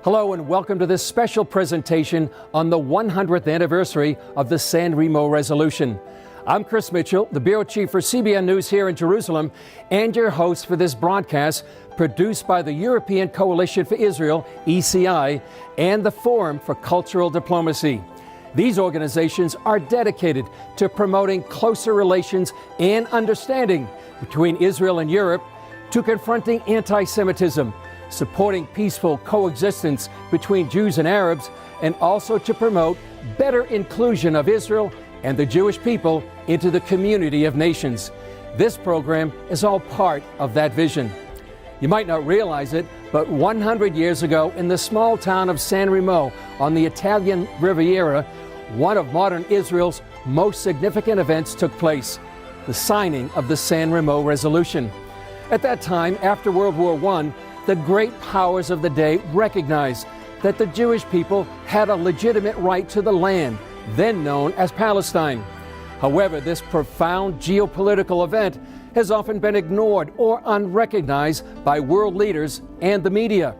Hello and welcome to this special presentation on the 100th anniversary of the San Remo Resolution. I'm Chris Mitchell, the Bureau Chief for CBN News here in Jerusalem, and your host for this broadcast produced by the European Coalition for Israel, ECI, and the Forum for Cultural Diplomacy. These organizations are dedicated to promoting closer relations and understanding between Israel and Europe, to confronting anti-Semitism, supporting peaceful coexistence between Jews and Arabs, and also to promote better inclusion of Israel and the Jewish people into the community of nations. This program is all part of that vision. You might not realize it, but 100 years ago in the small town of San Remo on the Italian Riviera, one of modern Israel's most significant events took place, the signing of the San Remo Resolution. At that time, after World War I, the great powers of the day recognized that the Jewish people had a legitimate right to the land, then known as Palestine. However, this profound geopolitical event has often been ignored or unrecognized by world leaders and the media.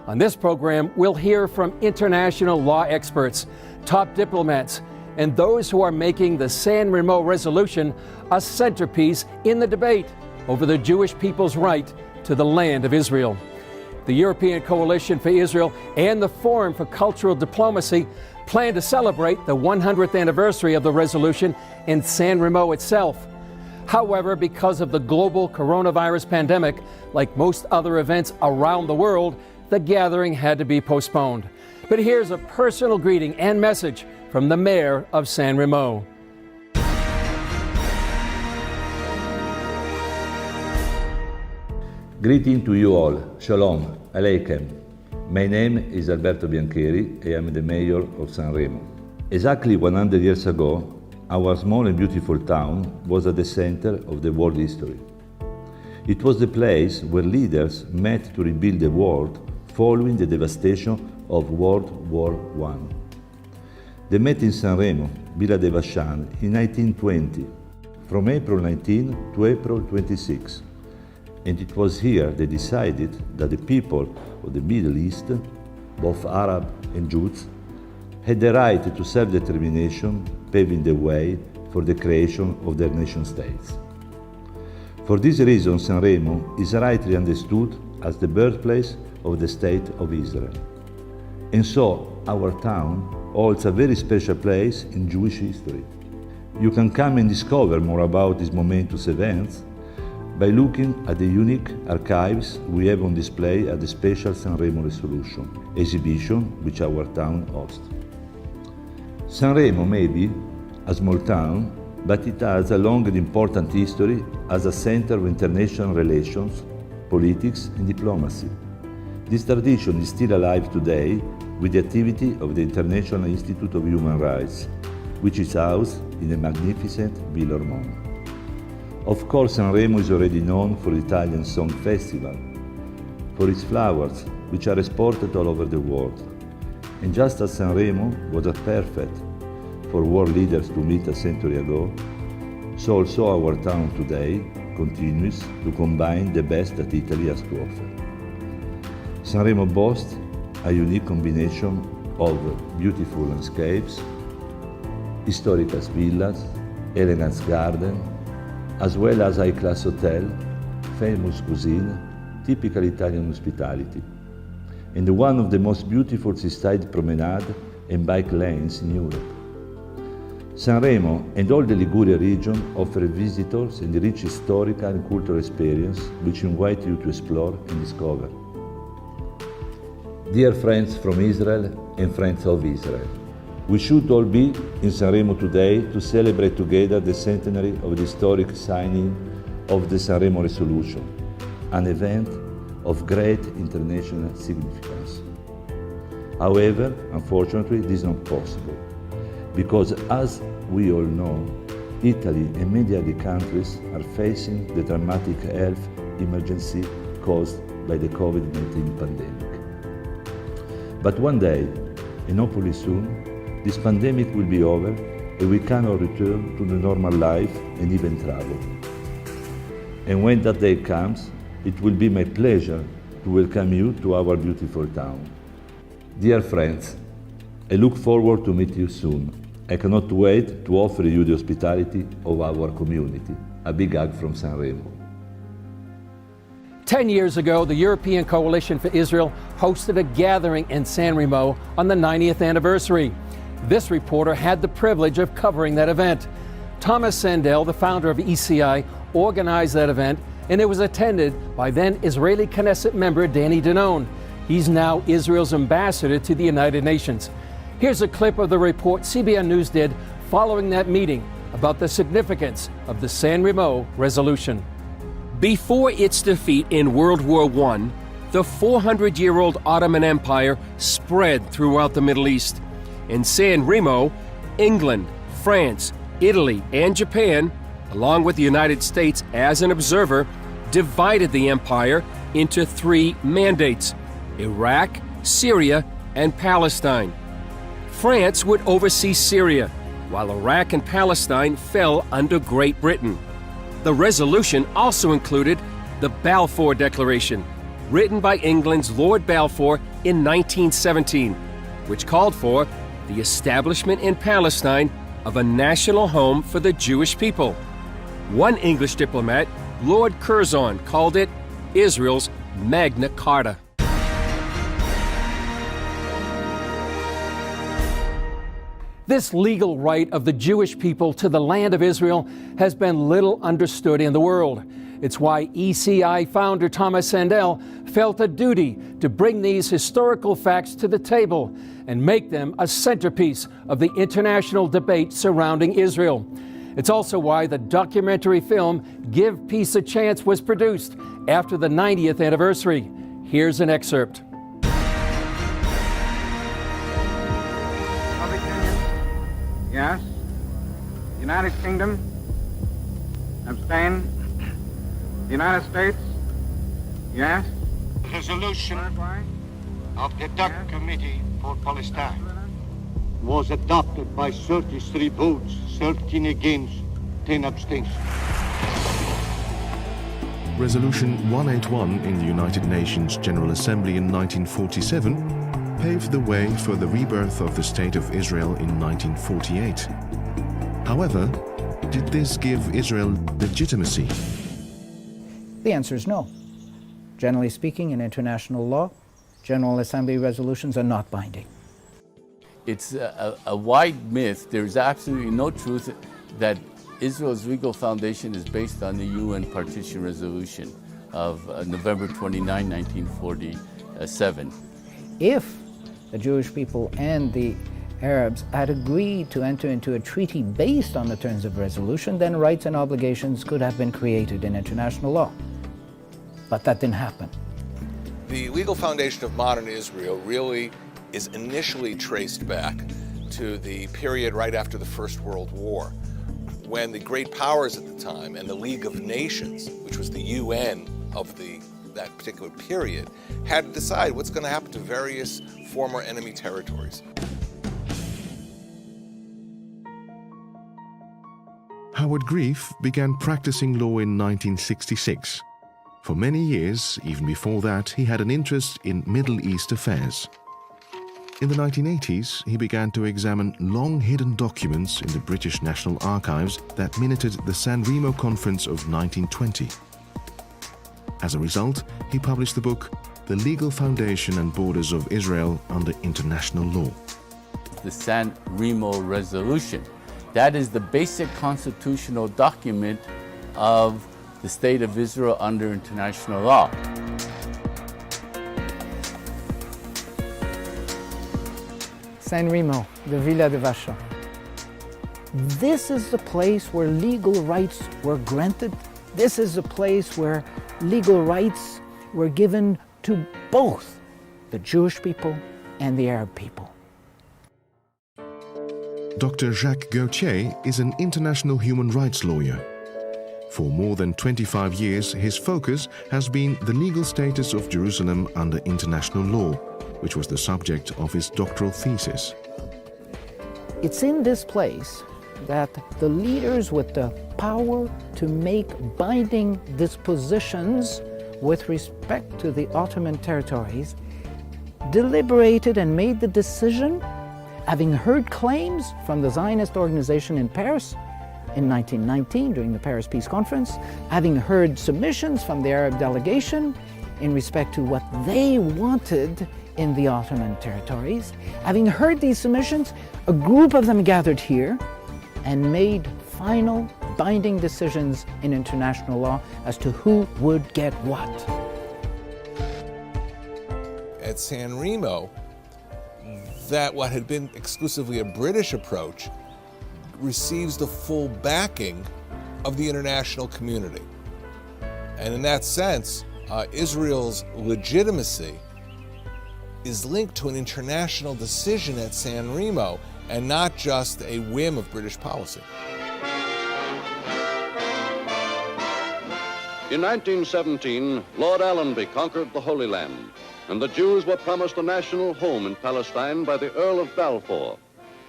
On this program, we'll hear from international law experts, top diplomats, and those who are making the San Remo Resolution a centerpiece in the debate over the Jewish people's right to the land of Israel. The European Coalition for Israel and the Forum for Cultural Diplomacy plan to celebrate the 100th anniversary of the resolution in San Remo itself. However, because of the global coronavirus pandemic, like most other events around the world, the gathering had to be postponed. But here's a personal greeting and message from the mayor of San Remo. Greeting to you all. Shalom. Aleichem. My name is Alberto Biancheri. I am the mayor of San Remo. Exactly 100 years ago, our small and beautiful town was at the center of the world history. It was the place where leaders met to rebuild the world following the devastation of World War I. They met in San Remo, Villa de Vachan, in 1920, from April 19 to April 26. And it was here they decided that the people of the Middle East, both Arab and Jews, had the right to self-determination, paving the way for the creation of their nation-states. For this reason, San Remo is rightly understood as the birthplace of the State of Israel. And so, our town holds a very special place in Jewish history. You can come and discover more about these momentous events by looking at the unique archives we have on display at the special San Remo Resolution exhibition which our town hosts. San Remo may be a small town, but it has a long and important history as a center of international relations, politics and diplomacy. This tradition is still alive today with the activity of the International Institute of Human Rights, which is housed in a magnificent Villa Ormona. Of course, San Remo is already known for the Italian Song Festival, for its flowers, which are exported all over the world. And just as San Remo was a perfect for world leaders to meet a century ago, so also our town today continues to combine the best that Italy has to offer. San Remo boasts a unique combination of beautiful landscapes, historical villas, elegant gardens, as well as high-class hotel, famous cuisine, typical Italian hospitality, and one of the most beautiful seaside promenade and bike lanes in Europe. San Remo and all the Liguria region offer visitors a rich historical and cultural experience which invite you to explore and discover. Dear friends from Israel and friends of Israel, we should all be in San Remo today to celebrate together the centenary of the historic signing of the San Remo Resolution, an event of great international significance. However, unfortunately, this is not possible, because as we all know, Italy and many other countries are facing the dramatic health emergency caused by the COVID-19 pandemic. But one day, and hopefully soon, this pandemic will be over and we cannot return to the normal life and even travel. And when that day comes, it will be my pleasure to welcome you to our beautiful town. Dear friends, I look forward to meet you soon. I cannot wait to offer you the hospitality of our community. A big hug from San Remo. 10 years ago, the European Coalition for Israel hosted a gathering in San Remo on the 90th anniversary. This reporter had the privilege of covering that event. Thomas Sandel, the founder of ECI, organized that event, and it was attended by then Israeli Knesset member Danny Danon. He's now Israel's ambassador to the United Nations. Here's a clip of the report CBN News did following that meeting about the significance of the San Remo resolution. Before its defeat in World War I, the 400-year-old Ottoman Empire spread throughout the Middle East. In San Remo, England, France, Italy, and Japan, along with the United States as an observer, divided the empire into 3 mandates: Iraq, Syria, and Palestine. France would oversee Syria, while Iraq and Palestine fell under Great Britain. The resolution also included the Balfour Declaration, written by England's Lord Balfour in 1917, which called for the establishment in Palestine of a national home for the Jewish people. One English diplomat, Lord Curzon, called it Israel's Magna Carta. This legal right of the Jewish people to the land of Israel has been little understood in the world. It's why ECI founder Thomas Sandel felt a duty to bring these historical facts to the table and make them a centerpiece of the international debate surrounding Israel. It's also why the documentary film Give Peace a Chance was produced after the 90th anniversary. Here's an excerpt. Yes. United Kingdom? Abstain? United States? Yes. Resolution Uruguay? of the DUC Yes. Committee for Palestine was adopted by 33 votes, 13 against, 10 abstentions. Resolution 181 in the United Nations General Assembly in 1947 paved the way for the rebirth of the State of Israel in 1948. However, did this give Israel legitimacy? The answer is no. Generally speaking, in international law, General Assembly resolutions are not binding. It's a wide myth. There's absolutely no truth that Israel's legal foundation is based on the UN Partition Resolution of November 29, 1947. If the Jewish people and the Arabs had agreed to enter into a treaty based on the terms of resolution, then rights and obligations could have been created in international law. But that didn't happen. The legal foundation of modern Israel really is initially traced back to the period right after the First World War, when the great powers at the time and the League of Nations, which was the UN of that particular period, had to decide what's going to happen to various former enemy territories. Howard Grief began practicing law in 1966. For many years, even before that, he had an interest in Middle East affairs. In the 1980s, he began to examine long-hidden documents in the British National Archives that minuted the San Remo Conference of 1920. As a result, he published the book, The Legal Foundation and Borders of Israel Under International Law. The San Remo Resolution. That is the basic constitutional document of the State of Israel under international law. San Remo, the Villa de Vachon. This is the place where legal rights were granted. This is the place where legal rights were given to both the Jewish people and the Arab people. Dr. Jacques Gauthier is an international human rights lawyer. For more than 25 years, his focus has been the legal status of Jerusalem under international law, which was the subject of his doctoral thesis. It's in this place that the leaders with the power to make binding dispositions with respect to the Ottoman territories deliberated and made the decision, having heard claims from the Zionist organization in Paris in 1919 during the Paris Peace Conference, having heard submissions from the Arab delegation in respect to what they wanted in the Ottoman territories. Having heard these submissions, a group of them gathered here and made final binding decisions in international law as to who would get what. At San Remo, that what had been exclusively a British approach receives the full backing of the international community. And in that sense, Israel's legitimacy is linked to an international decision at San Remo and not just a whim of British policy. In 1917, Lord Allenby conquered the Holy Land, and the Jews were promised a national home in Palestine by the Earl of Balfour,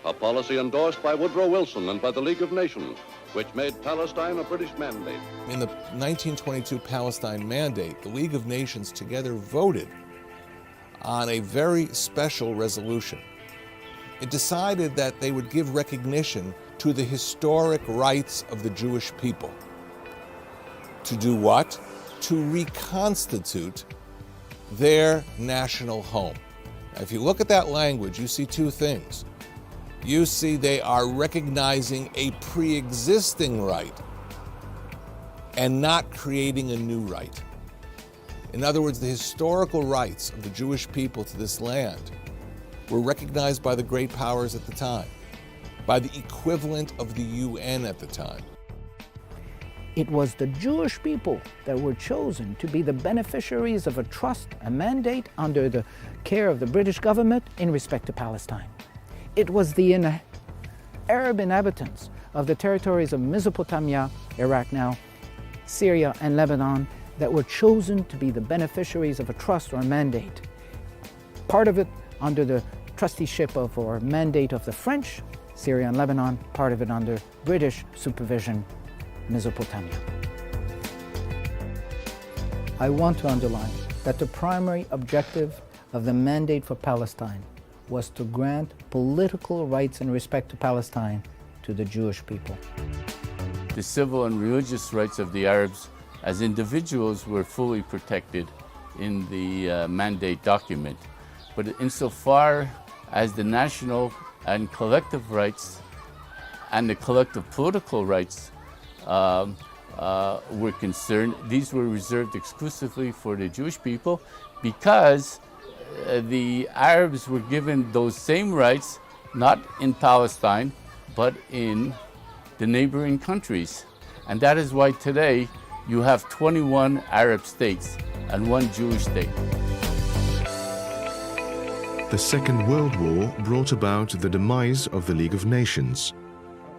a policy endorsed by Woodrow Wilson and by the League of Nations, which made Palestine a British mandate. In the 1922 Palestine Mandate, the League of Nations together voted on a very special resolution. It decided that they would give recognition to the historic rights of the Jewish people. To do what? To reconstitute their national home. Now, if you look at that language, you see two things. You see they are recognizing a pre-existing right and not creating a new right. In other words, the historical rights of the Jewish people to this land were recognized by the great powers at the time, by the equivalent of the UN at the time. It was the Jewish people that were chosen to be the beneficiaries of a trust, a mandate under the care of the British government in respect to Palestine. It was the Arab inhabitants of the territories of Mesopotamia, Iraq now, Syria and Lebanon that were chosen to be the beneficiaries of a trust or a mandate. Part of it under the trusteeship of or mandate of the French, Syria and Lebanon, part of it under British supervision, Mesopotamia. I want to underline that the primary objective of the mandate for Palestine was to grant political rights in respect to Palestine to the Jewish people. The civil and religious rights of the Arabs as individuals were fully protected in the mandate document. But insofar as the national and collective rights and the collective political rights were concerned, these were reserved exclusively for the Jewish people because the Arabs were given those same rights, not in Palestine, but in the neighboring countries. And that is why today you have 21 Arab states and 1 Jewish state. The Second World War brought about the demise of the League of Nations.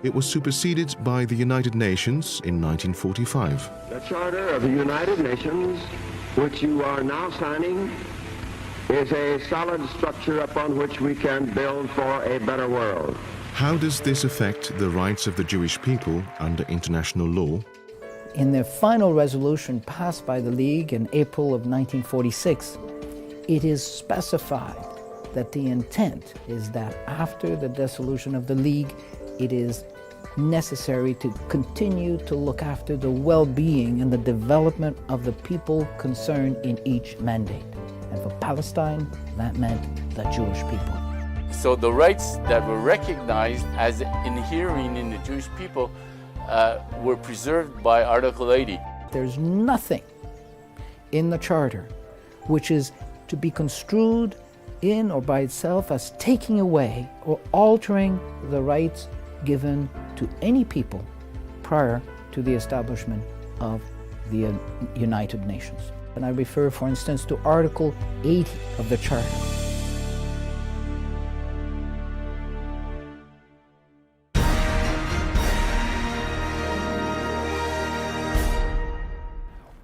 It was superseded by the United Nations in 1945. The Charter of the United Nations, which you are now signing, is a solid structure upon which we can build for a better world. How does this affect the rights of the Jewish people under international law? In the final resolution passed by the League in April of 1946, it is specified that the intent is that after the dissolution of the League, it is necessary to continue to look after the well-being and the development of the people concerned in each mandate. And for Palestine, that meant the Jewish people. So the rights that were recognized as inhering in the Jewish people were preserved by Article 80. There's nothing in the Charter which is to be construed in or by itself as taking away or altering the rights given to any people prior to the establishment of the United Nations. And I refer, for instance, to Article 80 of the Charter.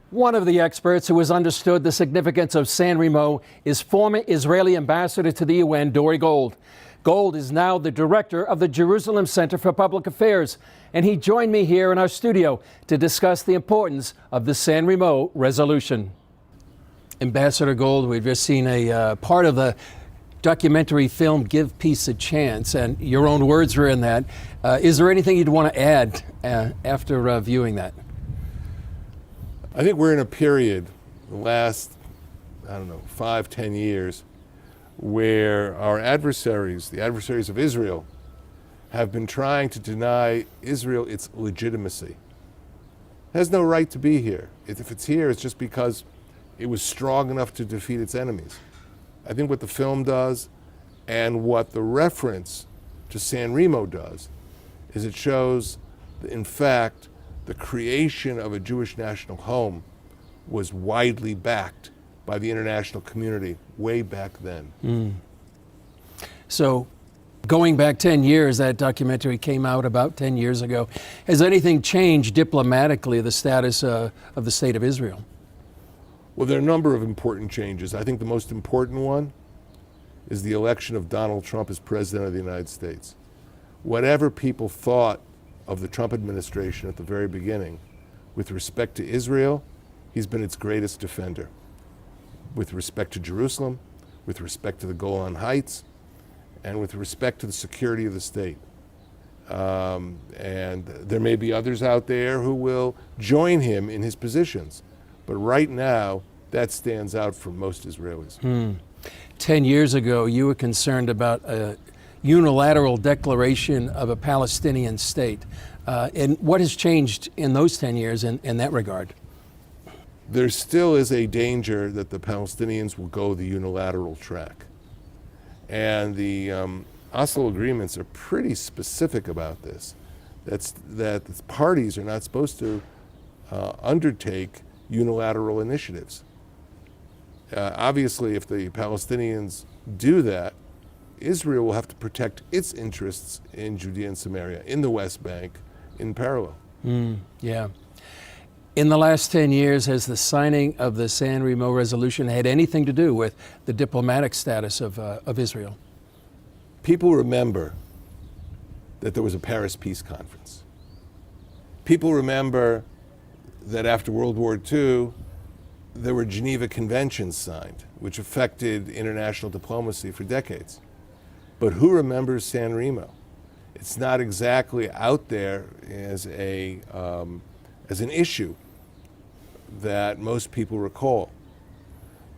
One of the experts who has understood the significance of San Remo is former Israeli ambassador to the UN, Dori Gold. Gold is now the director of the Jerusalem Center for Public Affairs, and he joined me here in our studio to discuss the importance of the San Remo resolution. Ambassador Gold, we've just seen a part of the documentary film Give Peace a Chance, and your own words were in that. Is there anything you'd want to add after viewing that? I think we're in a period, the last, 5-10 years, where our adversaries, the adversaries of Israel, have been trying to deny Israel its legitimacy. It has no right to be here. If it's here, it's just because it was strong enough to defeat its enemies. I think what the film does and what the reference to San Remo does is it shows that, in fact, the creation of a Jewish national home was widely backed by the international community way back then. So, going back 10 years, that documentary came out about 10 years ago. Has anything changed diplomatically, the status of the State of Israel? Well, there are a number of important changes. I think the most important one is the election of Donald Trump as President of the United States. Whatever people thought of the Trump administration at the very beginning, with respect to Israel, he's been its greatest defender. With respect to Jerusalem, with respect to the Golan Heights, and with respect to the security of the state. And there may be others out there who will join him in his positions. But right now, that stands out for most Israelis. 10 years ago, you were concerned about a unilateral declaration of a Palestinian state. And what has changed in those 10 years in that regard? There still is a danger that the Palestinians will go the unilateral track. And the Oslo agreements are pretty specific about this. That the parties are not supposed to undertake unilateral initiatives. Obviously, if the Palestinians do that, Israel will have to protect its interests in Judea and Samaria, in the West Bank, in parallel. Yeah. In the last 10 years, has the signing of the San Remo resolution had anything to do with the diplomatic status of Israel? People remember that there was a Paris Peace Conference. People remember that after World War II, there were Geneva Conventions signed, which affected international diplomacy for decades. But who remembers San Remo? It's not exactly out there as an issue that most people recall.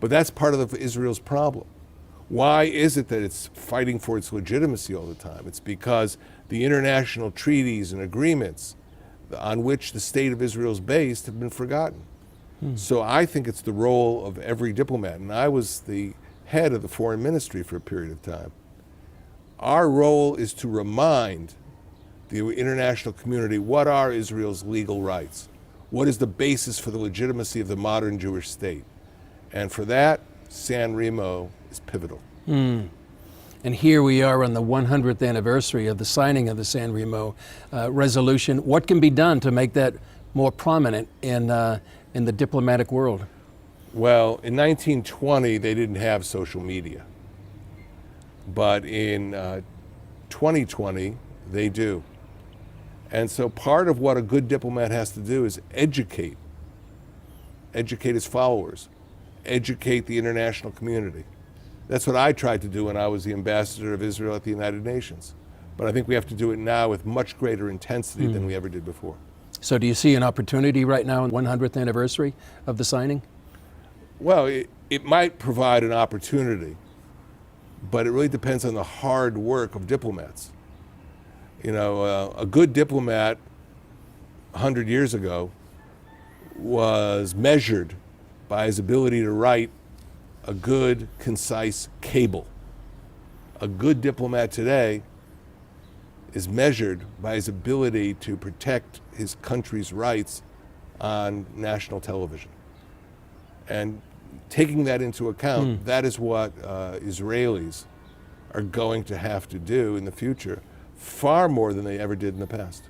But that's part of Israel's problem. Why is it that it's fighting for its legitimacy all the time? It's because the international treaties and agreements on which the state of Israel is based have been forgotten. So I think it's the role of every diplomat, and I was the head of the foreign ministry for a period of time. Our role is to remind the international community what are Israel's legal rights, what is the basis for the legitimacy of the modern Jewish state. And for that, San Remo is pivotal. And here we are on the 100th anniversary of the signing of the San Remo resolution. What can be done to make that more prominent in the diplomatic world? Well, in 1920, they didn't have social media. But in 2020, they do. And so part of what a good diplomat has to do is educate his followers, educate the international community. That's what I tried to do when I was the ambassador of Israel at the United Nations. But I think we have to do it now with much greater intensity than we ever did before. So do you see an opportunity right now on the 100th anniversary of the signing? Well, it might provide an opportunity, but it really depends on the hard work of diplomats. You know, a good diplomat 100 years ago was measured by his ability to write a good, concise cable. A good diplomat today is measured by his ability to protect his country's rights on national television. And taking that into account, that is what Israelis are going to have to do in the future, far more than they ever did in the past.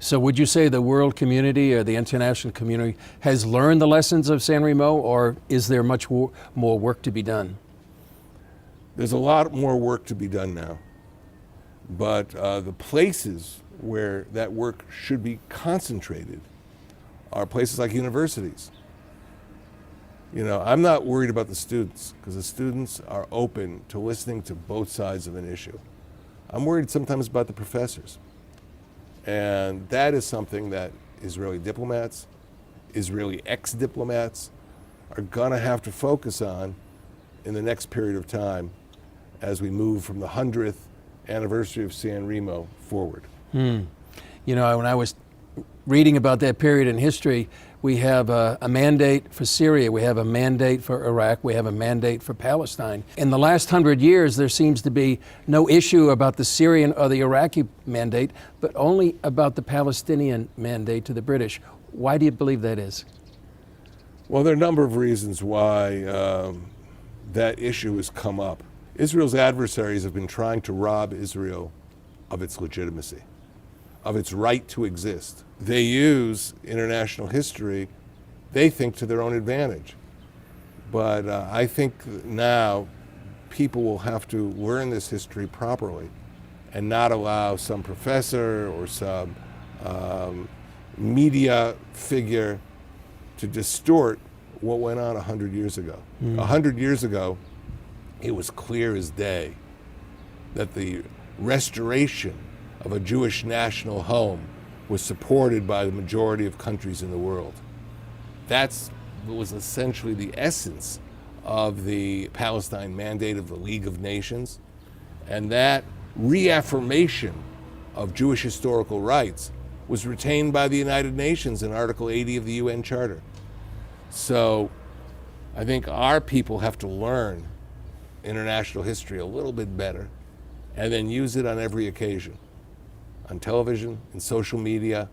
So would you say the world community or the international community has learned the lessons of San Remo, or is there much more work to be done? There's a lot more work to be done now. But the places where that work should be concentrated are places like universities, You know, I'm not worried about the students because the students are open to listening to both sides of an issue. I'm worried sometimes about the professors. And that is something that Israeli diplomats, Israeli ex-diplomats are going to have to focus on in the next period of time as we move from the 100th anniversary of San Remo forward. You know, when I was reading about that period in history, we have a mandate for Syria, we have a mandate for Iraq, we have a mandate for Palestine. In the last 100 years, there seems to be no issue about the Syrian or the Iraqi mandate, but only about the Palestinian mandate to the British. Why do you believe that is? Well, there are a number of reasons why that issue has come up. Israel's adversaries have been trying to rob Israel of its legitimacy, of its right to exist. They use international history, they think, to their own advantage. But I think now people will have to learn this history properly and not allow some professor or some media figure to distort what went on 100 years ago. 100 years ago, it was clear as day that the restoration of a Jewish national home was supported by the majority of countries in the world. That was essentially the essence of the Palestine Mandate of the League of Nations, and that reaffirmation of Jewish historical rights was retained by the United Nations in Article 80 of the UN Charter. So I think our people have to learn international history a little bit better and then use it on every occasion, on television, in social media,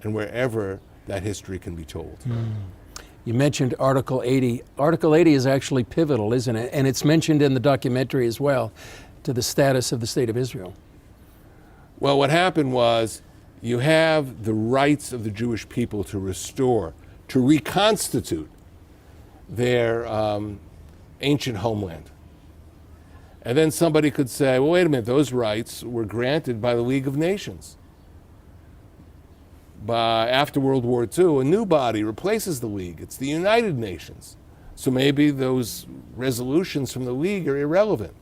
and wherever that history can be told. You mentioned Article 80. Article 80 is actually pivotal, isn't it? And it's mentioned in the documentary as well, to the status of the State of Israel. Well, what happened was you have the rights of the Jewish people to restore, to reconstitute their ancient homeland. And then somebody could say, well, wait a minute, those rights were granted by the League of Nations. After World War II, a new body replaces the League. It's the United Nations. So maybe those resolutions from the League are irrelevant.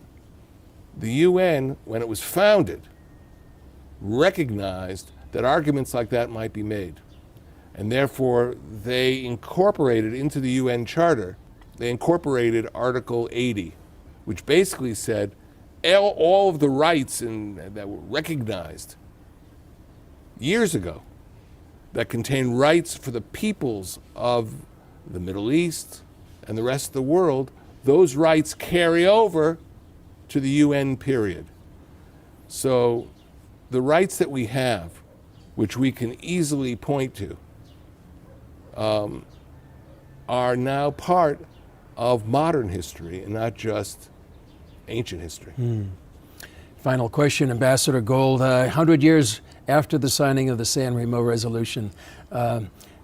The UN, when it was founded, recognized that arguments like that might be made. And therefore, they incorporated into the UN Charter, they incorporated Article 80, which basically said all of the rights that were recognized years ago that contain rights for the peoples of the Middle East and the rest of the world, those rights carry over to the UN period. So the rights that we have, which we can easily point to, are now part of modern history and not just ancient history. Final question, Ambassador Gold. 100 years after the signing of the San Remo resolution,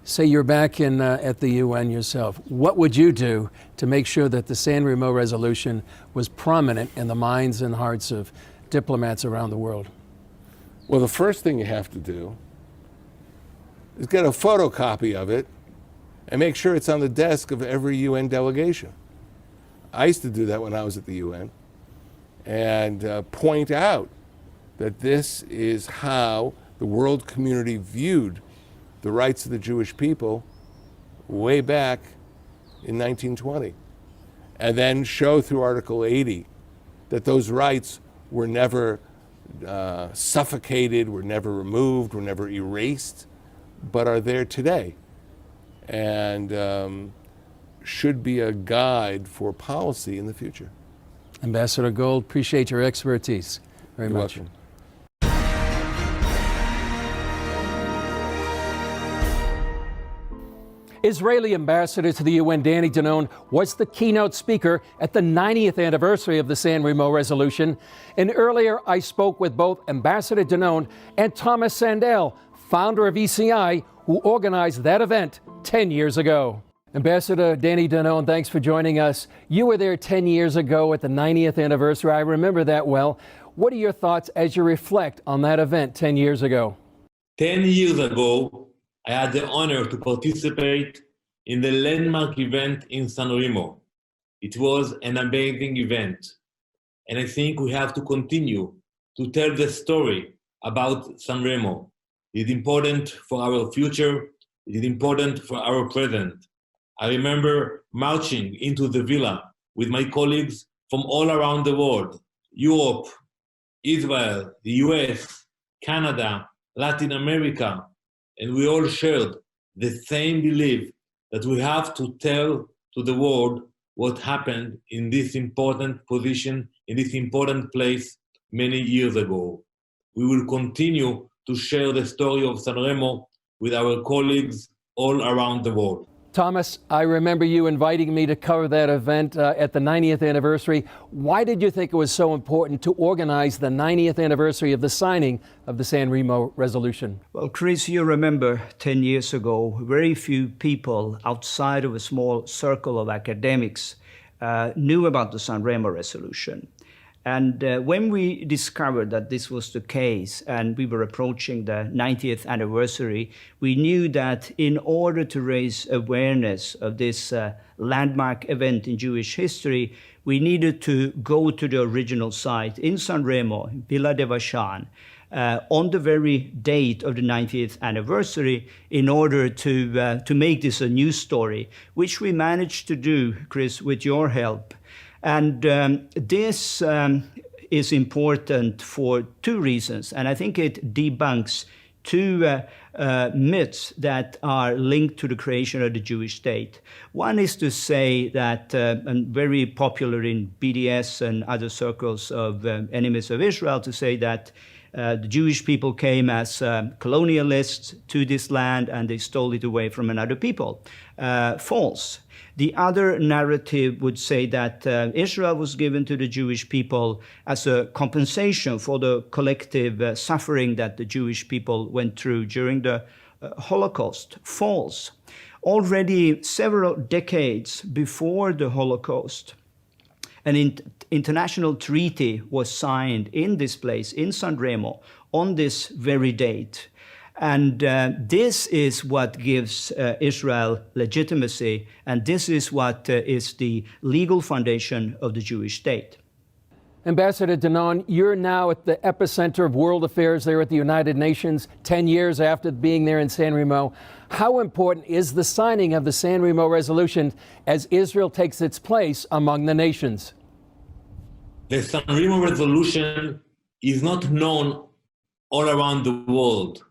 say you're back at the UN yourself, what would you do to make sure that the San Remo resolution was prominent in the minds and hearts of diplomats around the world? Well, the first thing you have to do is get a photocopy of it and make sure it's on the desk of every UN delegation. I used to do that when I was at the UN and point out that this is how the world community viewed the rights of the Jewish people way back in 1920. And then show through Article 80 that those rights were never suffocated, were never removed, were never erased, but are there today. And should be a guide for policy in the future. Ambassador Gold, appreciate your expertise very much. Welcome. Israeli ambassador to the UN, Danny Danon, was the keynote speaker at the 90th anniversary of the San Remo resolution. And earlier, I spoke with both Ambassador Danon and Thomas Sandel, founder of ECI, who organized that event 10 years ago. Ambassador Danny Danon, thanks for joining us. You were there 10 years ago at the 90th anniversary. I remember that well. What are your thoughts as you reflect on that event 10 years ago? 10 years ago, I had the honor to participate in the landmark event in San Remo. It was an amazing event. And I think we have to continue to tell the story about San Remo. It is important for our future. It is important for our present. I remember marching into the villa with my colleagues from all around the world, Europe, Israel, the US, Canada, Latin America, and we all shared the same belief that we have to tell to the world what happened in this important position, in this important place many years ago. We will continue to share the story of San Remo with our colleagues all around the world. Thomas, I remember you inviting me to cover that event at the 90th anniversary. Why did you think it was so important to organize the 90th anniversary of the signing of the San Remo Resolution? Well, Chris, you remember 10 years ago, very few people outside of a small circle of academics knew about the San Remo Resolution. And when we discovered that this was the case and we were approaching the 90th anniversary, we knew that in order to raise awareness of this landmark event in Jewish history, we needed to go to the original site in San Remo, Villa de Vachan, on the very date of the 90th anniversary in order to make this a news story, which we managed to do, Chris, with your help. And this is important for two reasons, and I think it debunks two myths that are linked to the creation of the Jewish state. One is to say that, and very popular in BDS and other circles of enemies of Israel, to say that the Jewish people came as colonialists to this land and they stole it away from another people. False. The other narrative would say that Israel was given to the Jewish people as a compensation for the collective suffering that the Jewish people went through during the Holocaust. False. Already several decades before the Holocaust, an international treaty was signed in this place, in San Remo, on this very date. And this is what gives Israel legitimacy, and this is what is the legal foundation of the Jewish state. Ambassador Danon, you're now at the epicenter of world affairs there at the United Nations, 10 years after being there in San Remo. How important is the signing of the San Remo Resolution as Israel takes its place among the nations? The San Remo Resolution is not known all around the world.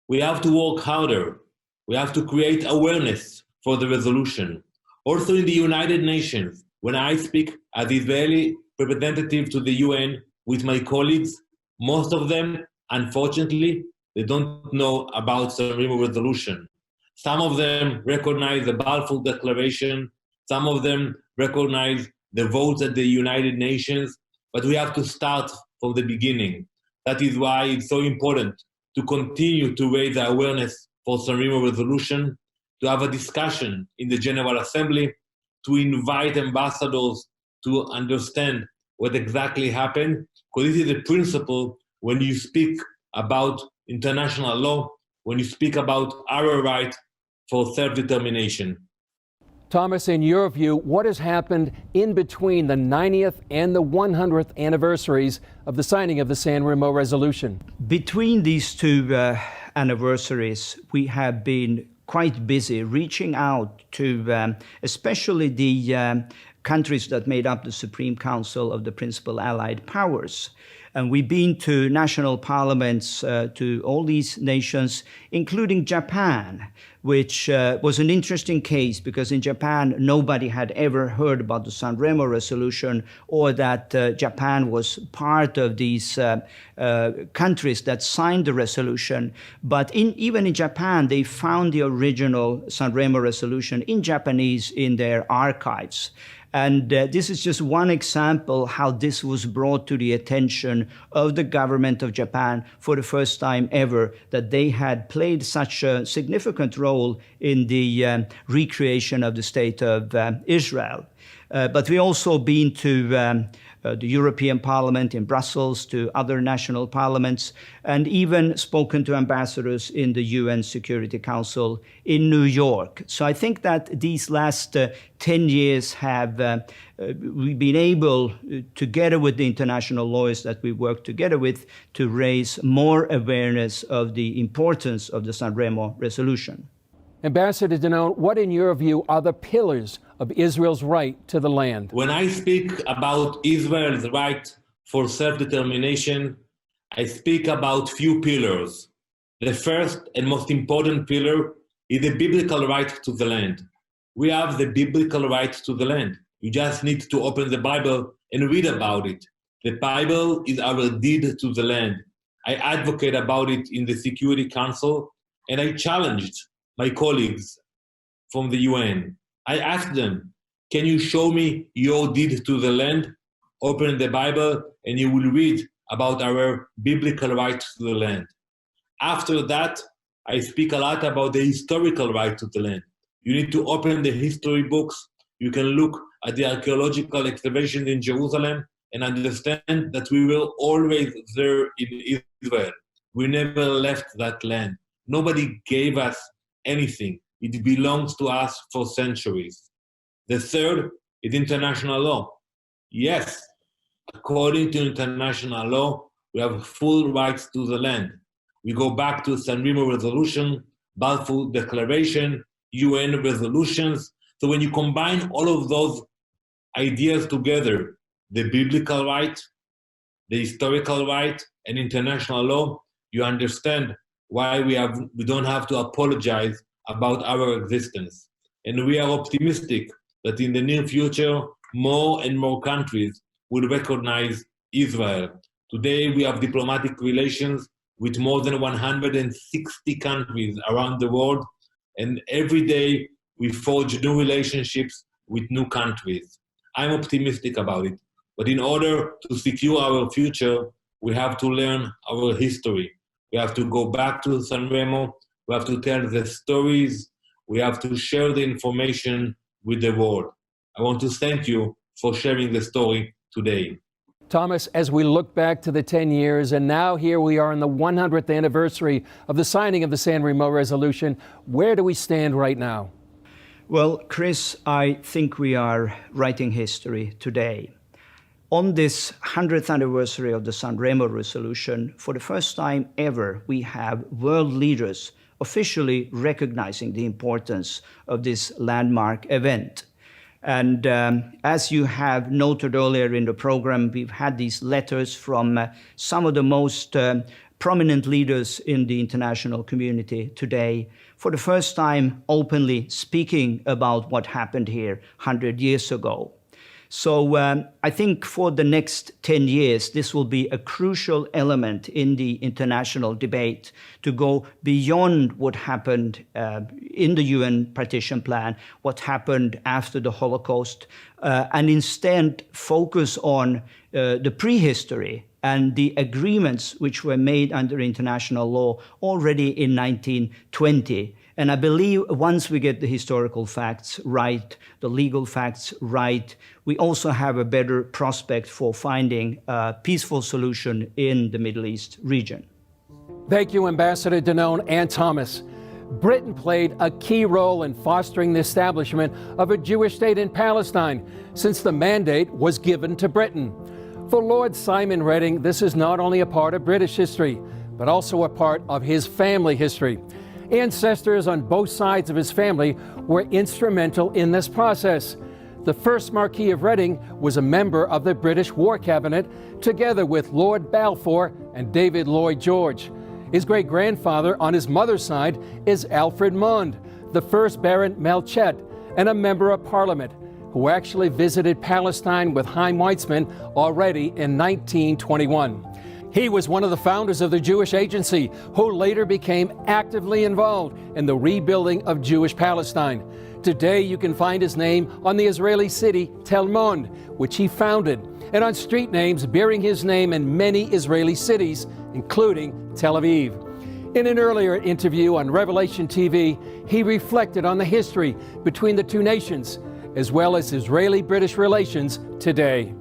We have to work harder. We have to create awareness for the resolution. Also in the United Nations, when I speak as Israeli representative to the UN with my colleagues, most of them, unfortunately, they don't know about the Remo Resolution. Some of them recognize the Balfour Declaration. Some of them recognize the votes at the United Nations, but we have to start from the beginning. That is why it's so important to continue to raise the awareness for San Remo Resolution, to have a discussion in the General Assembly, to invite ambassadors to understand what exactly happened, because this is a principle when you speak about international law, when you speak about our right for self-determination. Thomas, in your view, what has happened in between the 90th and the 100th anniversaries of the signing of the San Remo Resolution? Between these two anniversaries, we have been quite busy reaching out to especially the countries that made up the Supreme Council of the Principal Allied Powers. And we've been to national parliaments, to all these nations, including Japan, which was an interesting case because in Japan, nobody had ever heard about the San Remo Resolution or that Japan was part of these countries that signed the resolution. But even in Japan, they found the original San Remo Resolution in Japanese in their archives. And this is just one example how this was brought to the attention of the government of Japan for the first time ever, that they had played such a significant role in the recreation of the state of Israel. But we also been to the European Parliament in Brussels, to other national parliaments, and even spoken to ambassadors in the UN Security Council in New York. So I think that these last 10 years have we've been able, together with the international lawyers that we work together with, to raise more awareness of the importance of the San Remo resolution. Ambassador Danon, what in your view are the pillars of Israel's right to the land? When I speak about Israel's right for self-determination, I speak about few pillars. The first and most important pillar is the biblical right to the land. We have the biblical right to the land. You just need to open the Bible and read about it. The Bible is our deed to the land. I advocate about it in the Security Council, and I challenged my colleagues from the UN. I asked them, can you show me your deed to the land? Open the Bible and you will read about our biblical right to the land. After that, I speak a lot about the historical right to the land. You need to open the history books. You can look at the archaeological excavations in Jerusalem and understand that we were always there in Israel. We never left that land. Nobody gave us anything. It belongs to us for centuries. The third is international law. Yes, according to international law, we have full rights to the land. We go back to San Remo Resolution, Balfour Declaration, UN resolutions. So when you combine all of those ideas together, the biblical right, the historical right, and international law, you understand why we don't have to apologize about our existence. And we are optimistic that in the near future, more and more countries will recognize Israel. Today, we have diplomatic relations with more than 160 countries around the world, and every day we forge new relationships with new countries. I'm optimistic about it, but in order to secure our future, we have to learn our history. We have to go back to San Remo. We have to tell the stories. We have to share the information with the world. I want to thank you for sharing the story today. Thomas, as we look back to the 10 years, and now here we are on the 100th anniversary of the signing of the San Remo Resolution, where do we stand right now? Well, Chris, I think we are writing history today. On this 100th anniversary of the San Remo Resolution, for the first time ever, we have world leaders officially recognizing the importance of this landmark event. And as you have noted earlier in the program, we've had these letters from some of the most prominent leaders in the international community today, for the first time openly speaking about what happened here 100 years ago. So I think for the next 10 years, this will be a crucial element in the international debate to go beyond what happened in the UN partition plan, what happened after the Holocaust, and instead focus on the prehistory and the agreements which were made under international law already in 1920. And I believe once we get the historical facts right, the legal facts right, we also have a better prospect for finding a peaceful solution in the Middle East region. Thank you, Ambassador Danon and Thomas. Britain played a key role in fostering the establishment of a Jewish state in Palestine, since the mandate was given to Britain. For Lord Simon Redding, this is not only a part of British history, but also a part of his family history. Ancestors on both sides of his family were instrumental in this process. The first Marquis of Reading was a member of the British War Cabinet, together with Lord Balfour and David Lloyd George. His great-grandfather on his mother's side is Alfred Mond, the first Baron Melchet, and a member of Parliament, who actually visited Palestine with Chaim Weizmann already in 1921. He was one of the founders of the Jewish Agency, who later became actively involved in the rebuilding of Jewish Palestine. Today, you can find his name on the Israeli city Tel Mond, which he founded, and on street names bearing his name in many Israeli cities, including Tel Aviv. In an earlier interview on Revelation TV, he reflected on the history between the two nations as well as Israeli-British relations today.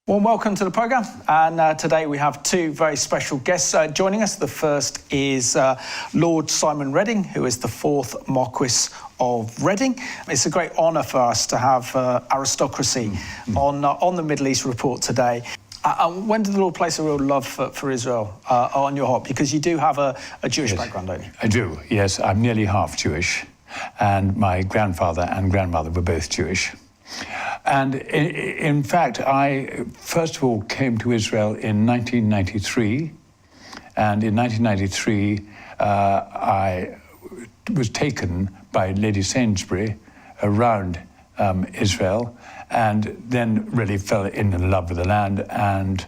Well, welcome to the programme, and today we have two very special guests joining us. The first is Lord Simon Reading, who is the 4th Marquis of Reading. It's a great honour for us to have aristocracy on the Middle East Report today. When did the Lord place a real love for Israel on your heart? Because you do have a Jewish background, don't you? I do, yes. I'm nearly half Jewish, and my grandfather and grandmother were both Jewish. And in fact, I first of all came to Israel in 1993, and in 1993 I was taken by Lady Sainsbury around Israel, and then really fell in love with the land and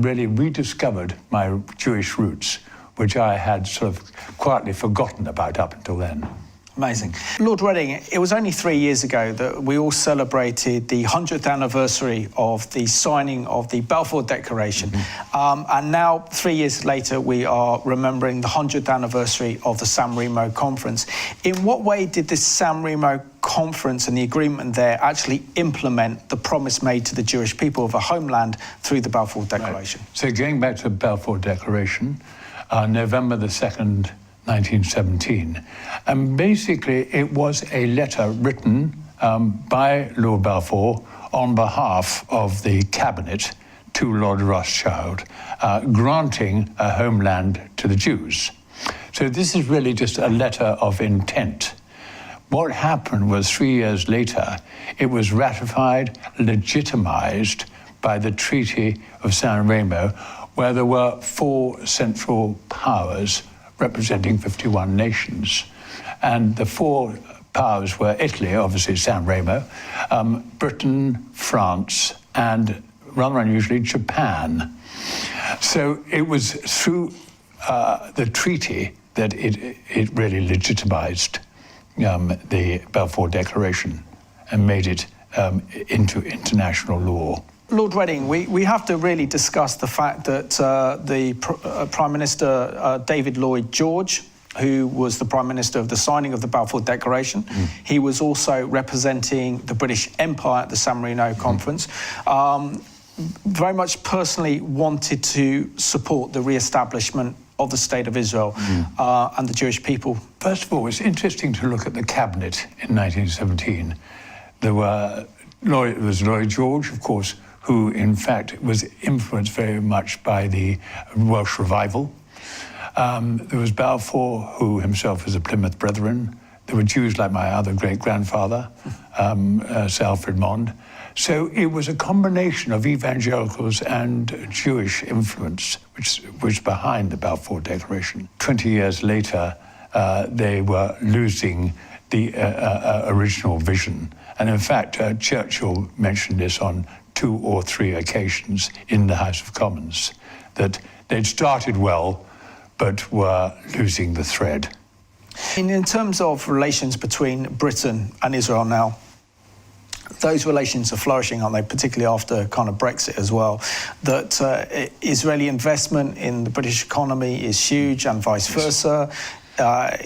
really rediscovered my Jewish roots, which I had sort of quietly forgotten about up until then. Amazing. Lord Reading, it was only 3 years ago that we all celebrated the 100th anniversary of the signing of the Balfour Declaration. And now, 3 years later, we are remembering the 100th anniversary of the San Remo Conference. In what way did this San Remo Conference and the agreement there actually implement the promise made to the Jewish people of a homeland through the Balfour Declaration? Right. So going back to the Balfour Declaration, November the 2nd, 1917. And basically it was a letter written by Lord Balfour on behalf of the cabinet to Lord Rothschild, granting a homeland to the Jews. So this is really just a letter of intent. What happened was 3 years later, it was ratified, legitimized by the Treaty of San Remo, where there were 4 central powers representing 51 nations. And the 4 powers were Italy, obviously San Remo, Britain, France, and rather unusually, Japan. So it was through the treaty that it really legitimized the Balfour Declaration and made it into international law. Lord Reading, we have to really discuss the fact that the Prime Minister David Lloyd George, who was the Prime Minister of the signing of the Balfour Declaration, he was also representing the British Empire at the San Remo Conference, very much personally wanted to support the re-establishment of the State of Israel and the Jewish people. First of all, it's interesting to look at the cabinet in 1917. There was Lloyd George, of course, who in fact was influenced very much by the Welsh revival. There was Balfour, who himself was a Plymouth Brethren. There were Jews like my other great-grandfather, Sir Alfred Mond. So it was a combination of evangelicals and Jewish influence which was behind the Balfour Declaration. 20 years later, they were losing the original vision. And in fact, Churchill mentioned this on 2 or 3 occasions in the House of Commons, that they'd started well, but were losing the thread. In terms of relations between Britain and Israel now, those relations are flourishing, aren't they? Particularly after kind of Brexit as well. That Israeli investment in the British economy is huge, and vice versa.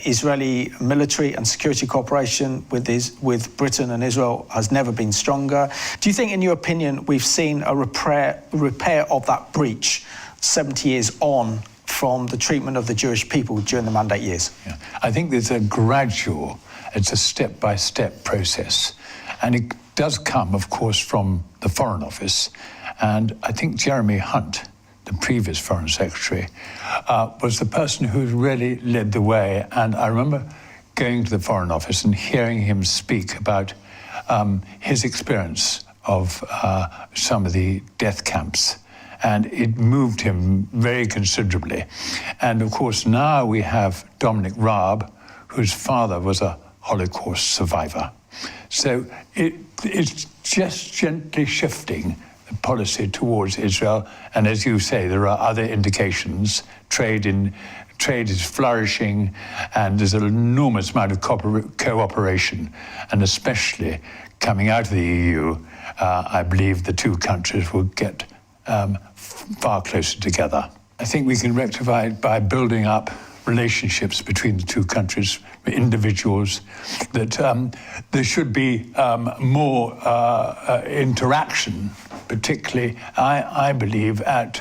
Israeli military and security cooperation with Britain and Israel has never been stronger. Do you think, in your opinion, we've seen a repair of that breach 70 years on from the treatment of the Jewish people during the Mandate years? Yeah. I think there's a gradual, it's a step-by-step process. And it does come, of course, from the Foreign Office. And I think Jeremy Hunt, the previous Foreign Secretary, was the person who really led the way. And I remember going to the Foreign Office and hearing him speak about his experience of some of the death camps. And it moved him very considerably. And of course, now we have Dominic Raab, whose father was a Holocaust survivor. So it's just gently shifting the policy towards Israel. And as you say, there are other indications. Trade is flourishing, and there's an enormous amount of cooperation. And especially coming out of the EU, I believe the 2 countries will get far closer together. I think we can rectify it by building up relationships between the two countries, individuals, that there should be more interaction, particularly, I believe, at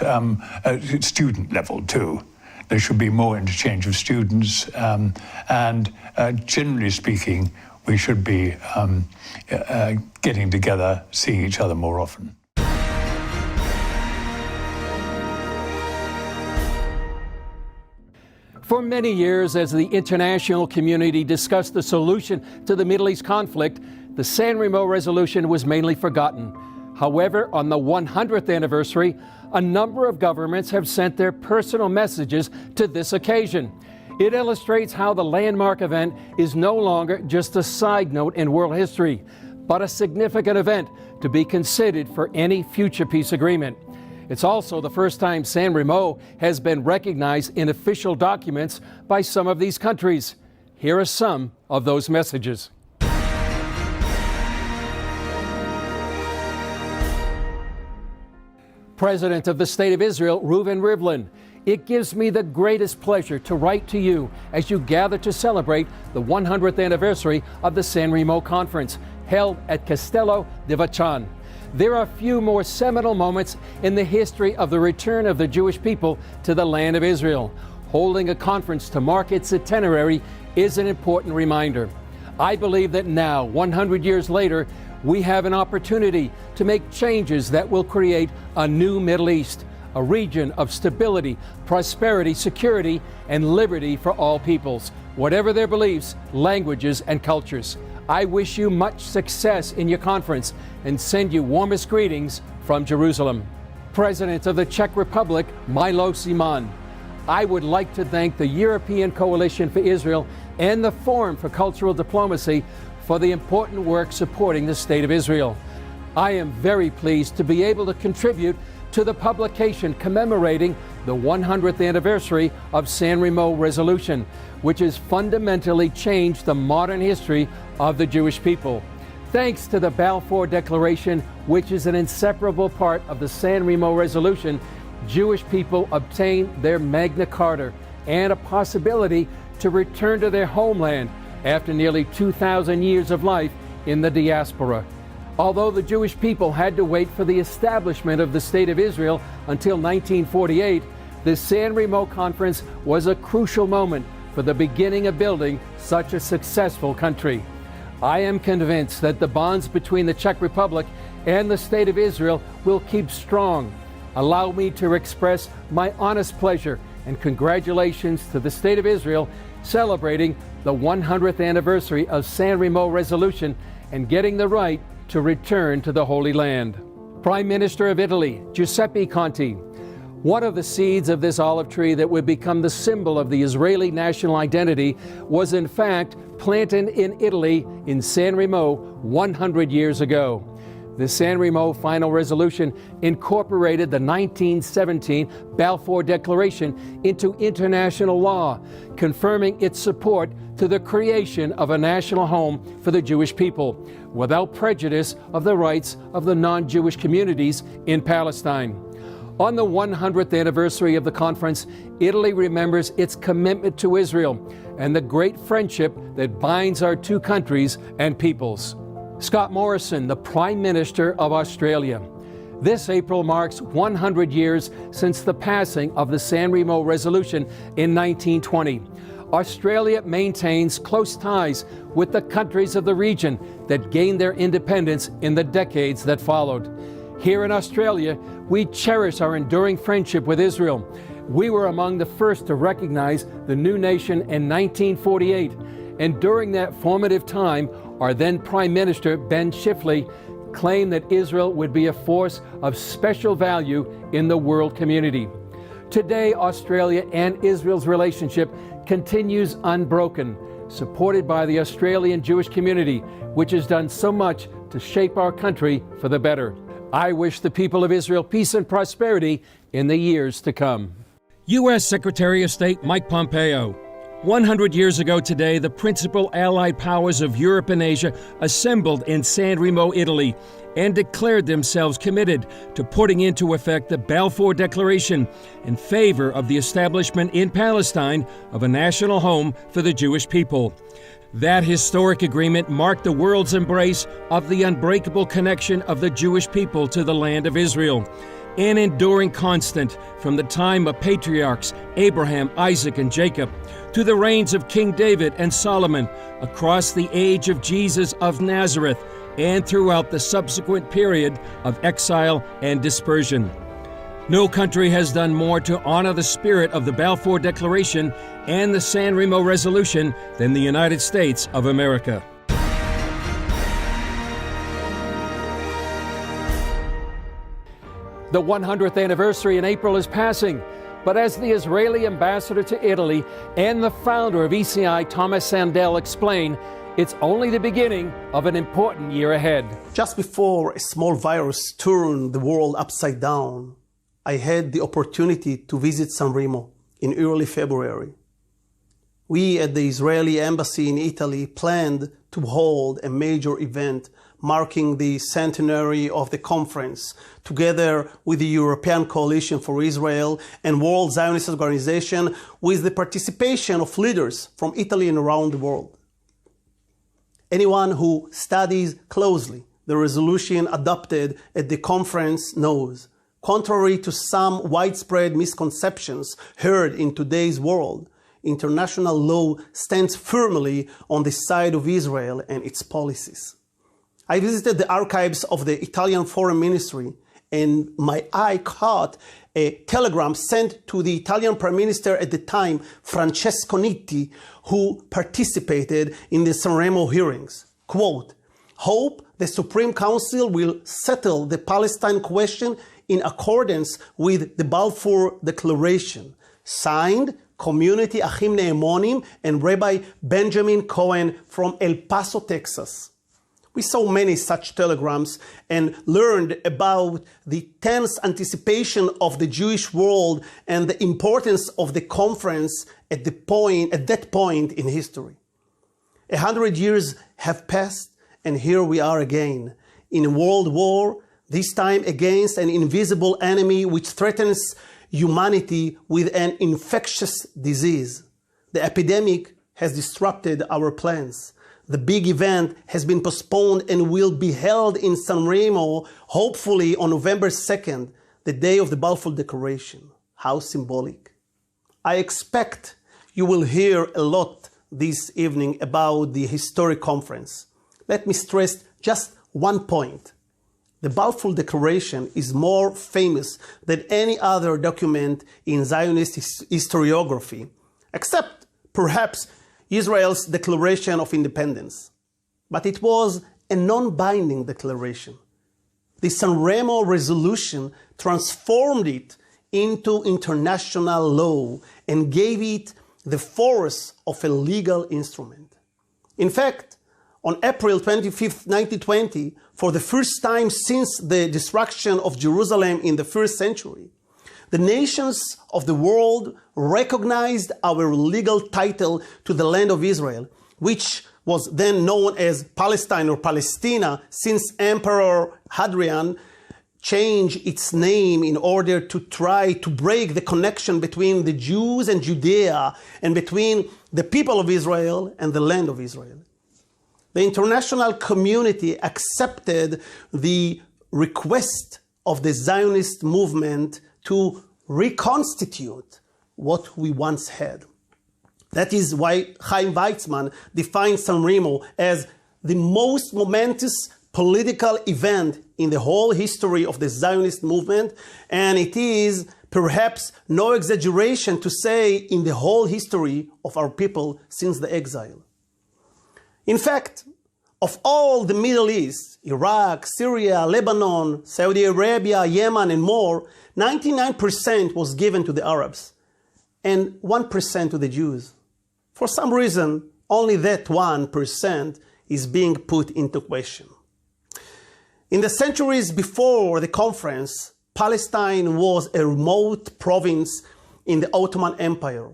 student level too. There should be more interchange of students, and generally speaking, we should be getting together, seeing each other more often. For many years, as the international community discussed the solution to the Middle East conflict, the San Remo resolution was mainly forgotten. However, on the 100th anniversary, a number of governments have sent their personal messages to this occasion. It illustrates how the landmark event is no longer just a side note in world history, but a significant event to be considered for any future peace agreement. It's also the first time San Remo has been recognized in official documents by some of these countries. Here are some of those messages. President of the State of Israel, Reuven Rivlin, it gives me the greatest pleasure to write to you as you gather to celebrate the 100th anniversary of the San Remo Conference, held at Castello di Vachan. There are few more seminal moments in the history of the return of the Jewish people to the land of Israel. Holding a conference to mark its centenary is an important reminder. I believe that now, 100 years later, we have an opportunity to make changes that will create a new Middle East, a region of stability, prosperity, security, and liberty for all peoples, whatever their beliefs, languages, and cultures. I wish you much success in your conference and send you warmest greetings from Jerusalem. President of the Czech Republic, Milo Zeman, I would like to thank the European Coalition for Israel and the Forum for Cultural Diplomacy for the important work supporting the State of Israel. I am very pleased to be able to contribute to the publication commemorating the 100th anniversary of San Remo Resolution, which has fundamentally changed the modern history of the Jewish people. Thanks to the Balfour Declaration, which is an inseparable part of the San Remo Resolution, Jewish people obtained their Magna Carta and a possibility to return to their homeland after nearly 2,000 years of life in the diaspora. Although the Jewish people had to wait for the establishment of the State of Israel until 1948, the San Remo Conference was a crucial moment for the beginning of building such a successful country. I am convinced that the bonds between the Czech Republic and the State of Israel will keep strong. Allow me to express my honest pleasure and congratulations to the State of Israel celebrating the 100th anniversary of San Remo Resolution and getting the right to return to the Holy Land. Prime Minister of Italy, Giuseppe Conte. One of the seeds of this olive tree that would become the symbol of the Israeli national identity was in fact planted in Italy in San Remo 100 years ago. The San Remo Final Resolution incorporated the 1917 Balfour Declaration into international law, confirming its support to the creation of a national home for the Jewish people, without prejudice of the rights of the non-Jewish communities in Palestine. On the 100th anniversary of the conference, Italy remembers its commitment to Israel and the great friendship that binds our two countries and peoples. Scott Morrison, the Prime Minister of Australia. This April marks 100 years since the passing of the San Remo Resolution in 1920. Australia maintains close ties with the countries of the region that gained their independence in the decades that followed. Here in Australia, we cherish our enduring friendship with Israel. We were among the first to recognize the new nation in 1948, and during that formative time, our then Prime Minister, Ben Chifley, claimed that Israel would be a force of special value in the world community. Today, Australia and Israel's relationship continues unbroken, supported by the Australian Jewish community, which has done so much to shape our country for the better. I wish the people of Israel peace and prosperity in the years to come. U.S. Secretary of State Mike Pompeo. 100 years ago today, the principal allied powers of Europe and Asia assembled in San Remo, Italy, and declared themselves committed to putting into effect the Balfour Declaration in favor of the establishment in Palestine of a national home for the Jewish people. That historic agreement marked the world's embrace of the unbreakable connection of the Jewish people to the land of Israel, an enduring constant from the time of patriarchs Abraham, Isaac, and Jacob, to the reigns of King David and Solomon, across the age of Jesus of Nazareth, and throughout the subsequent period of exile and dispersion. No country has done more to honor the spirit of the Balfour Declaration and the San Remo Resolution than the United States of America. The 100th anniversary in April is passing, but as the Israeli ambassador to Italy and the founder of ECI, Thomas Sandel, explained, it's only the beginning of an important year ahead. Just before a small virus turned the world upside down, I had the opportunity to visit San Remo in early February. We at the Israeli embassy in Italy planned to hold a major event marking the centenary of the conference, together with the European Coalition for Israel and World Zionist Organization, with the participation of leaders from Italy and around the world. Anyone who studies closely the resolution adopted at the conference knows, contrary to some widespread misconceptions heard in today's world, international law stands firmly on the side of Israel and its policies. I visited the archives of the Italian Foreign Ministry, and my eye caught a telegram sent to the Italian Prime Minister at the time, Francesco Nitti, who participated in the San Remo hearings. Quote, "Hope the Supreme Council will settle the Palestine question in accordance with the Balfour Declaration, signed Community Achim Ne'emonim and Rabbi Benjamin Cohen from El Paso, Texas." We saw many such telegrams and learned about the tense anticipation of the Jewish world and the importance of the conference at that point in history. 100 years have passed, and here we are again in a world war, this time against an invisible enemy which threatens humanity with an infectious disease. The epidemic has disrupted our plans. The big event has been postponed and will be held in San Remo, hopefully on November 2nd, the day of the Balfour Declaration. How symbolic. I expect you will hear a lot this evening about the historic conference. Let me stress just one point. The Balfour Declaration is more famous than any other document in Zionist historiography, except perhaps Israel's Declaration of Independence. But it was a non-binding declaration. The San Remo resolution transformed it into international law and gave it the force of a legal instrument. In fact, on April 25, 1920, for the first time since the destruction of Jerusalem in the first century, the nations of the world recognized our legal title to the land of Israel, which was then known as Palestine or Palestina, since Emperor Hadrian changed its name in order to try to break the connection between the Jews and Judea and between the people of Israel and the land of Israel. The international community accepted the request of the Zionist movement to reconstitute what we once had. That is why Chaim Weizmann defined San Remo as the most momentous political event in the whole history of the Zionist movement, and it is perhaps no exaggeration to say in the whole history of our people since the exile. In fact, of all the Middle East, Iraq, Syria, Lebanon, Saudi Arabia, Yemen, and more, 99% was given to the Arabs and 1% to the Jews. For some reason, only that 1% is being put into question. In the centuries before the conference, Palestine was a remote province in the Ottoman Empire.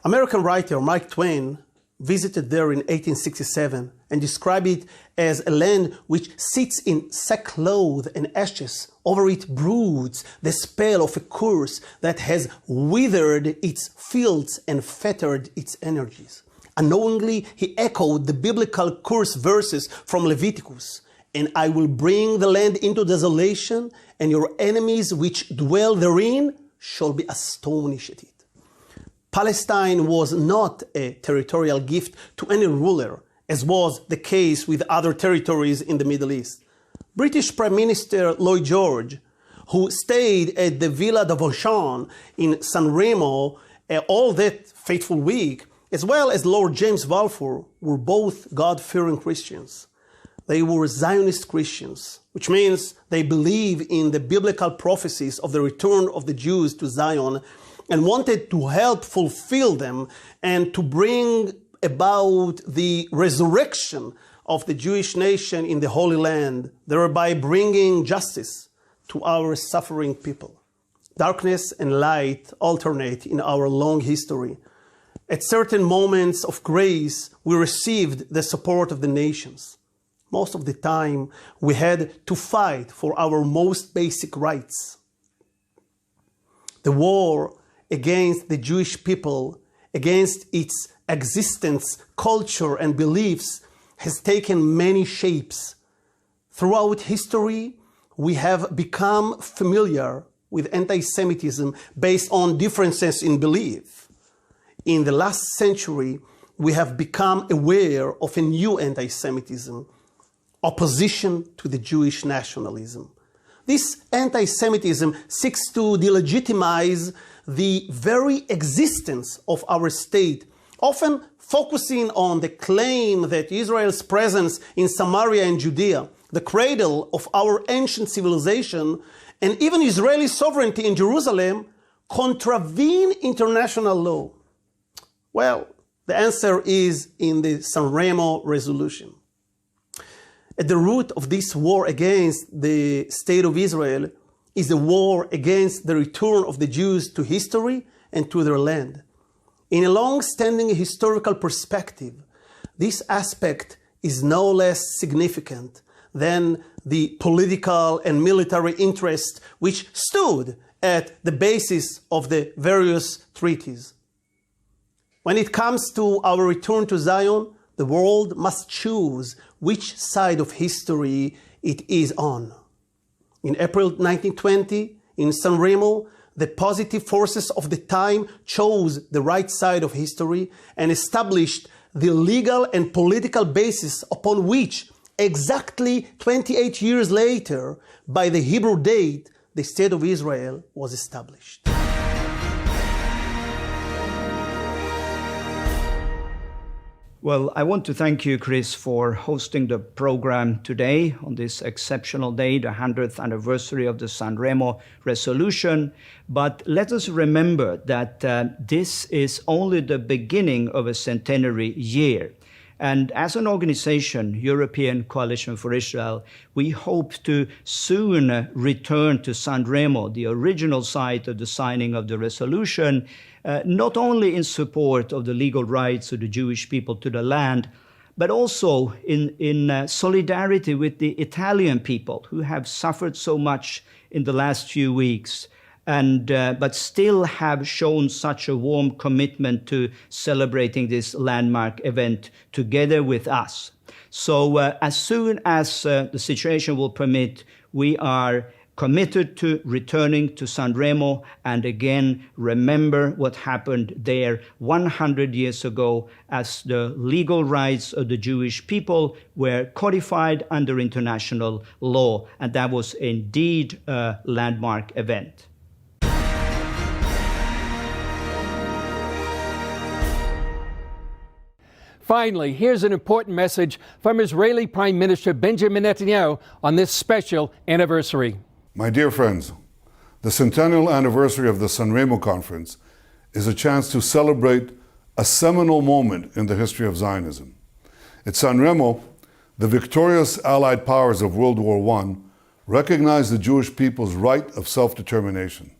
American writer Mark Twain visited there in 1867 and described it as a land which sits in sackcloth and ashes. Over it broods the spell of a curse that has withered its fields and fettered its energies. Unknowingly, he echoed the biblical curse verses from Leviticus. And I will bring the land into desolation, and your enemies which dwell therein shall be astonished at it. Palestine was not a territorial gift to any ruler, as was the case with other territories in the Middle East. British Prime Minister Lloyd George, who stayed at the Villa d'Avauchan in San Remo all that fateful week, as well as Lord James Balfour, were both God-fearing Christians. They were Zionist Christians, which means they believe in the biblical prophecies of the return of the Jews to Zion and wanted to help fulfill them and to bring about the resurrection of the Jewish nation in the Holy Land, thereby bringing justice to our suffering people. Darkness and light alternate in our long history. At certain moments of grace, we received the support of the nations. Most of the time, we had to fight for our most basic rights. The war against the Jewish people, against its existence, culture, and beliefs has taken many shapes. Throughout history, we have become familiar with anti-Semitism based on differences in belief. In the last century, we have become aware of a new anti-Semitism, opposition to the Jewish nationalism. This anti-Semitism seeks to delegitimize the very existence of our state, often focusing on the claim that Israel's presence in Samaria and Judea, the cradle of our ancient civilization, and even Israeli sovereignty in Jerusalem, contravene international law. Well, the answer is in the San Remo resolution. At the root of this war against the state of Israel is a war against the return of the Jews to history and to their land. In a long-standing historical perspective, this aspect is no less significant than the political and military interest which stood at the basis of the various treaties. When it comes to our return to Zion, the world must choose which side of history it is on. In April 1920, in San Remo, the positive forces of the time chose the right side of history and established the legal and political basis upon which, exactly 28 years later, by the Hebrew date, the State of Israel was established. Well, I want to thank you, Chris, for hosting the program today on this exceptional day, the 100th anniversary of the San Remo resolution. But let us remember that this is only the beginning of a centenary year. And as an organization, European Coalition for Israel, we hope to soon return to San Remo, the original site of the signing of the resolution, not only in support of the legal rights of the Jewish people to the land, but also in solidarity with the Italian people who have suffered so much in the last few weeks, and but still have shown such a warm commitment to celebrating this landmark event together with us. So as soon as the situation will permit, we are committed to returning to San Remo and again remember what happened there 100 years ago as the legal rights of the Jewish people were codified under international law. And that was indeed a landmark event. Finally, here's an important message from Israeli Prime Minister Benjamin Netanyahu on this special anniversary. My dear friends, the centennial anniversary of the San Remo Conference is a chance to celebrate a seminal moment in the history of Zionism. At San Remo, the victorious Allied powers of World War I recognized the Jewish people's right of self-determination.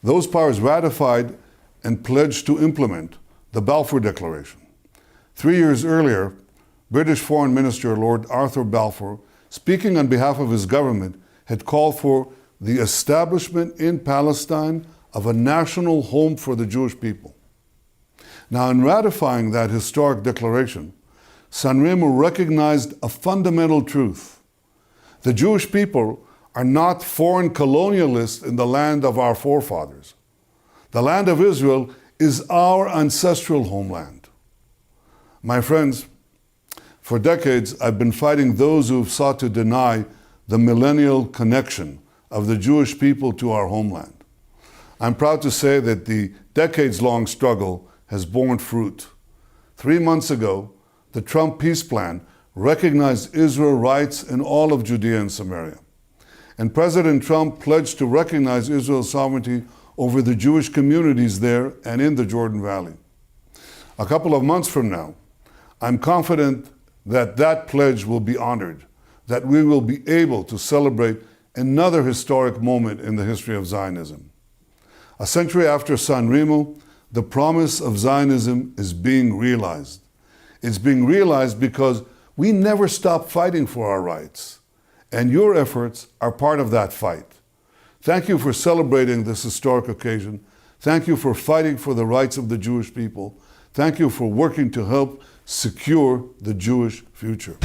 Those powers ratified and pledged to implement the Balfour Declaration. 3 years earlier, British Foreign Minister Lord Arthur Balfour, speaking on behalf of his government, had called for the establishment in Palestine of a national home for the Jewish people. Now, in ratifying that historic declaration, Sanremo recognized a fundamental truth. The Jewish people are not foreign colonialists in the land of our forefathers. The land of Israel is our ancestral homeland. My friends, for decades I've been fighting those who have sought to deny the millennial connection of the Jewish people to our homeland. I'm proud to say that the decades-long struggle has borne fruit. 3 months ago, the Trump peace plan recognized Israel's rights in all of Judea and Samaria. And President Trump pledged to recognize Israel's sovereignty over the Jewish communities there and in the Jordan Valley. A couple of months from now, I'm confident that that pledge will be honored, that we will be able to celebrate another historic moment in the history of Zionism. A century after Sanremo, the promise of Zionism is being realized. It's being realized because we never stopped fighting for our rights, and your efforts are part of that fight. Thank you for celebrating this historic occasion. Thank you for fighting for the rights of the Jewish people. Thank you for working to help secure the Jewish future.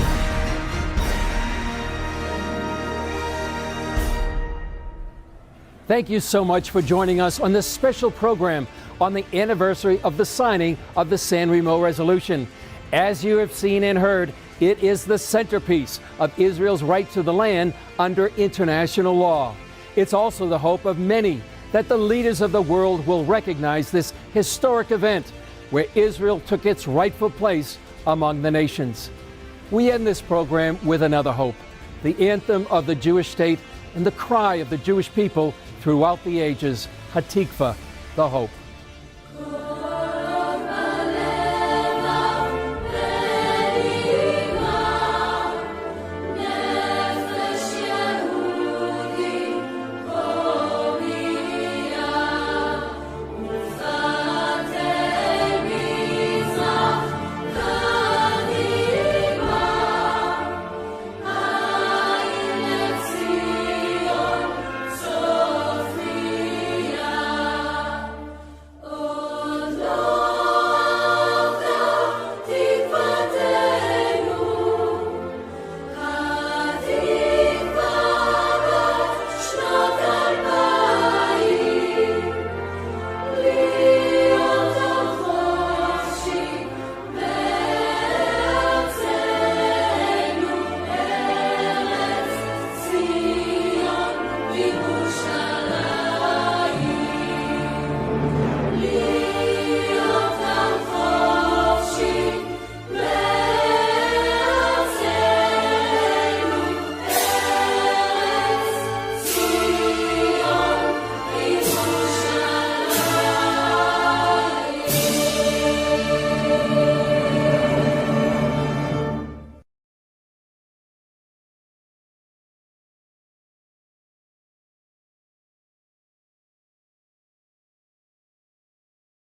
Thank you so much for joining us on this special program on the anniversary of the signing of the Sanremo Resolution. As you have seen and heard, it is the centerpiece of Israel's right to the land under international law. It's also the hope of many that the leaders of the world will recognize this historic event where Israel took its rightful place among the nations. We end this program with another hope, the anthem of the Jewish state and the cry of the Jewish people throughout the ages, Hatikva, the hope.